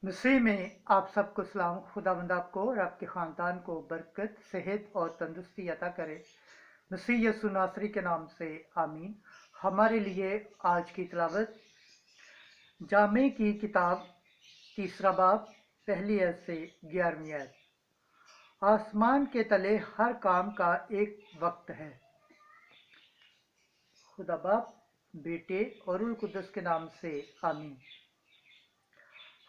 मसीह में आप सबको सलाम। खुदावंद आपको और आपके ख़ानदान को बरकत, सेहत और तंदुरुस्ती अता करे। मसीह यसु नासरी के नाम से आमीन। हमारे लिए आज की तिलावत जामे की किताब 3 बाब 1 आयत से 11 आयत। आसमान के तले हर काम का एक वक्त है। खुदा बाप, बेटे और रूह कुद्दुस के नाम से आमीन।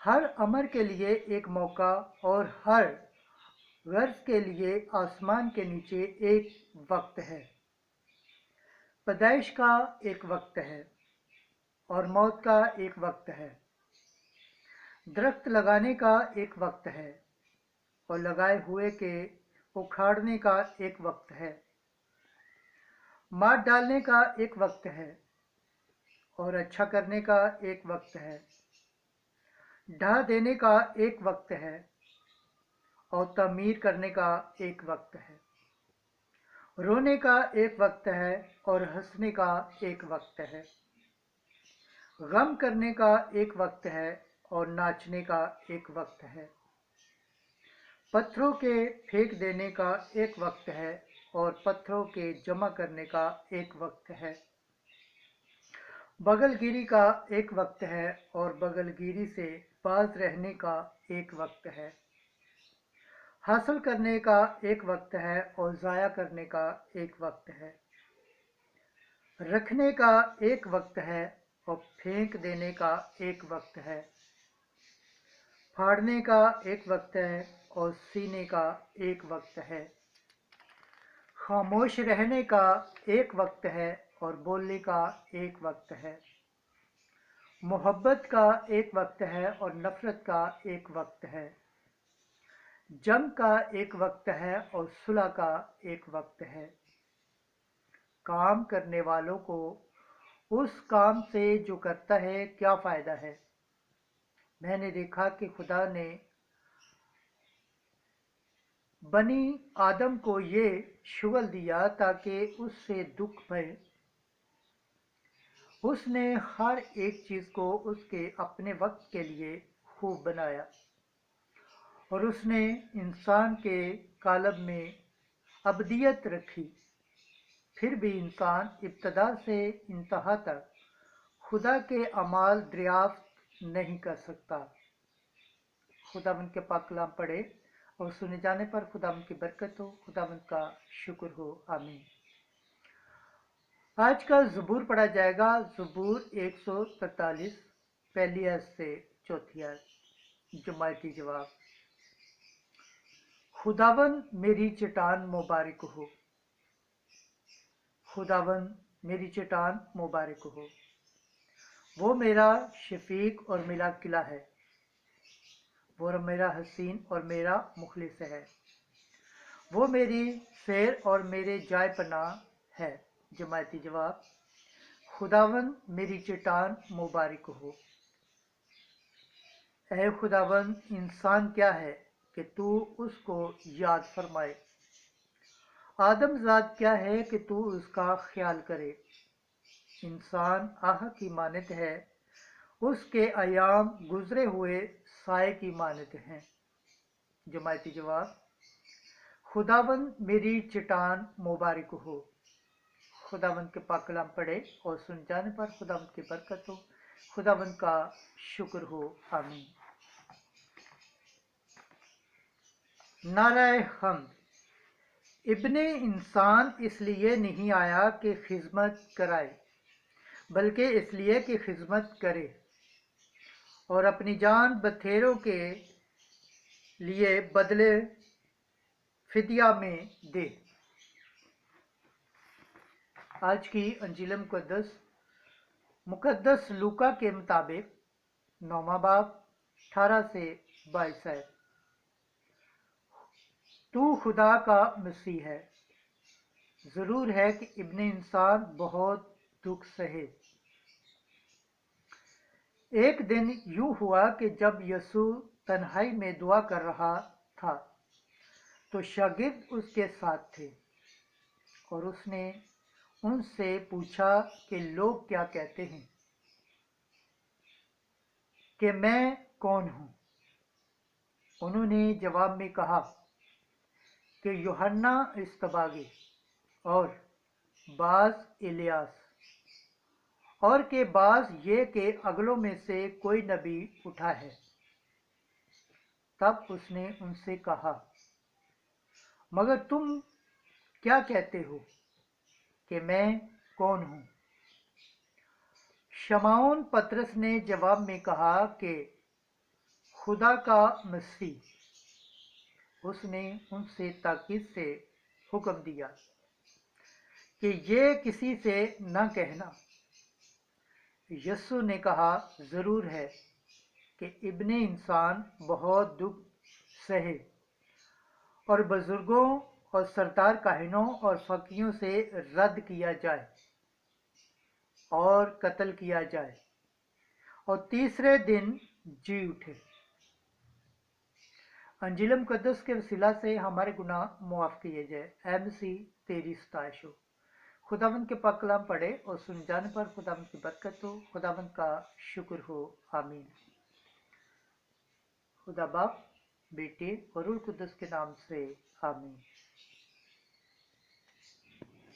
हर अमर के लिए एक मौका और हर गर्ज के लिए आसमान के नीचे एक वक्त है। पैदाइश का एक वक्त है और मौत का एक वक्त है। दरख्त लगाने का एक वक्त है और लगाए हुए के उखाड़ने का एक वक्त है। मार डालने का एक वक्त है और अच्छा करने का एक वक्त है। ढा देने का एक वक्त है और तामीर करने का एक वक्त है। रोने का एक वक्त है और हंसने का एक वक्त है। गम करने का एक वक्त है और नाचने का एक वक्त है। पत्थरों के फेंक देने का एक वक्त है और पत्थरों के जमा करने का एक वक्त है। बगलगिरी का एक वक्त है और बगलगिरी से बाज रहने का एक वक्त है। हासिल करने का एक वक्त है और ज़ाया करने का एक वक्त है। रखने का एक वक्त है और फेंक देने का एक वक्त है। फाड़ने का एक वक्त है और सीने का एक वक्त है। खामोश रहने का एक वक्त है और बोलने का एक वक्त है। मोहब्बत का एक वक्त है और नफरत का एक वक्त है। जंग का एक वक्त है और सुलह का एक वक्त है। काम करने वालों को उस काम से जो करता है क्या फ़ायदा है। मैंने देखा कि खुदा ने बनी आदम को ये शुगल दिया ताकि उससे दुख भय। उसने हर एक चीज़ को उसके अपने वक्त के लिए खूब बनाया और उसने इंसान के कालब में अबदियत रखी। फिर भी इंसान इब्तदा से इंतहा तक खुदा के अमाल दरियाफ्त नहीं कर सकता। खुदावंद के पाक कलाम पढ़े और सुने जाने पर खुदावंद की बरकत हो, खुदावंद का शुक्र हो। आमीन। आज का ज़बूर पढ़ा जाएगा। ज़बूर 143 पहली आयत से 4 आयत। जमायती जवाब। खुदावंद मेरी चट्टान मुबारक हो। खुदावंद मेरी चट्टान मुबारक हो। वो मेरा शफीक और मेरा किला है। वो मेरा हसीन और मेरा मुखलिस है। वो मेरी सैर और मेरे जाय पनाह है। जमायती जवाब। खुदावंद मेरी चट्टान मुबारक हो। ऐ खुदावंद, इंसान क्या है कि तू उसको याद फरमाए। आदमजाद क्या है कि तू उसका ख्याल करे। इंसान आह की मानत है, उसके अयाम गुजरे हुए साए की मानत हैं। जमायती जवाब। खुदावंद मेरी चट्टान मुबारक हो। खुदावंद के पाक कलाम पढ़े और सुन जाने पर खुदावंद की बरकत हो, खुदावंद का शुक्र हो। आमीन। नाराए हम्द। इब्ने इंसान इसलिए नहीं आया कि खिदमत कराए, बल्कि इसलिए कि खिदमत करे और अपनी जान बथेरों के लिए बदले फिदिया में दे। आज की अंजील मुकद्दस लूका के मुताबिक 9वां बाब 18 से 22 है। तू खुदा का मसीह है। ज़रूर है कि इब्ने इंसान बहुत दुख सहे। एक दिन यूं हुआ कि जब यसू तन्हाई में दुआ कर रहा था तो शागिर्द उसके साथ थे और उसने उनसे पूछा कि लोग क्या कहते हैं कि मैं कौन हूँ। انہوں نے جواب میں کہا کہ یوحنا اصطباغی اور بعض الیاس، اور کہ بعض یہ کہ اگلوں میں سے کوئی نبی اٹھا ہے۔ تب اس نے ان سے کہا، مگر تم کیا کہتے ہو کہ میں کون ہوں؟ شمعون پطرس نے جواب میں کہا کہ خدا کا مسیح۔ اس نے ان سے تاکید سے حکم دیا کہ یہ کسی سے نہ کہنا۔ یسوع نے کہا، ضرور ہے کہ ابن انسان بہت دکھ سہے اور بزرگوں اور سردار کاہنوں اور فقیوں سے رد کیا جائے اور قتل کیا جائے اور تیسرے دن جی اٹھے۔ انجیل مقدس کے وسیلہ سے ہمارے گناہ معاف کیے جائے۔ اے مسیح، تیری ستائش ہو۔ خداوند کے پاک کلام پڑھے اور سن جانے پر خداوند کی برکت ہو۔ خداوند کا شکر ہو، آمین۔ خدا باپ، بیٹے اور روح القدس کے نام سے آمین۔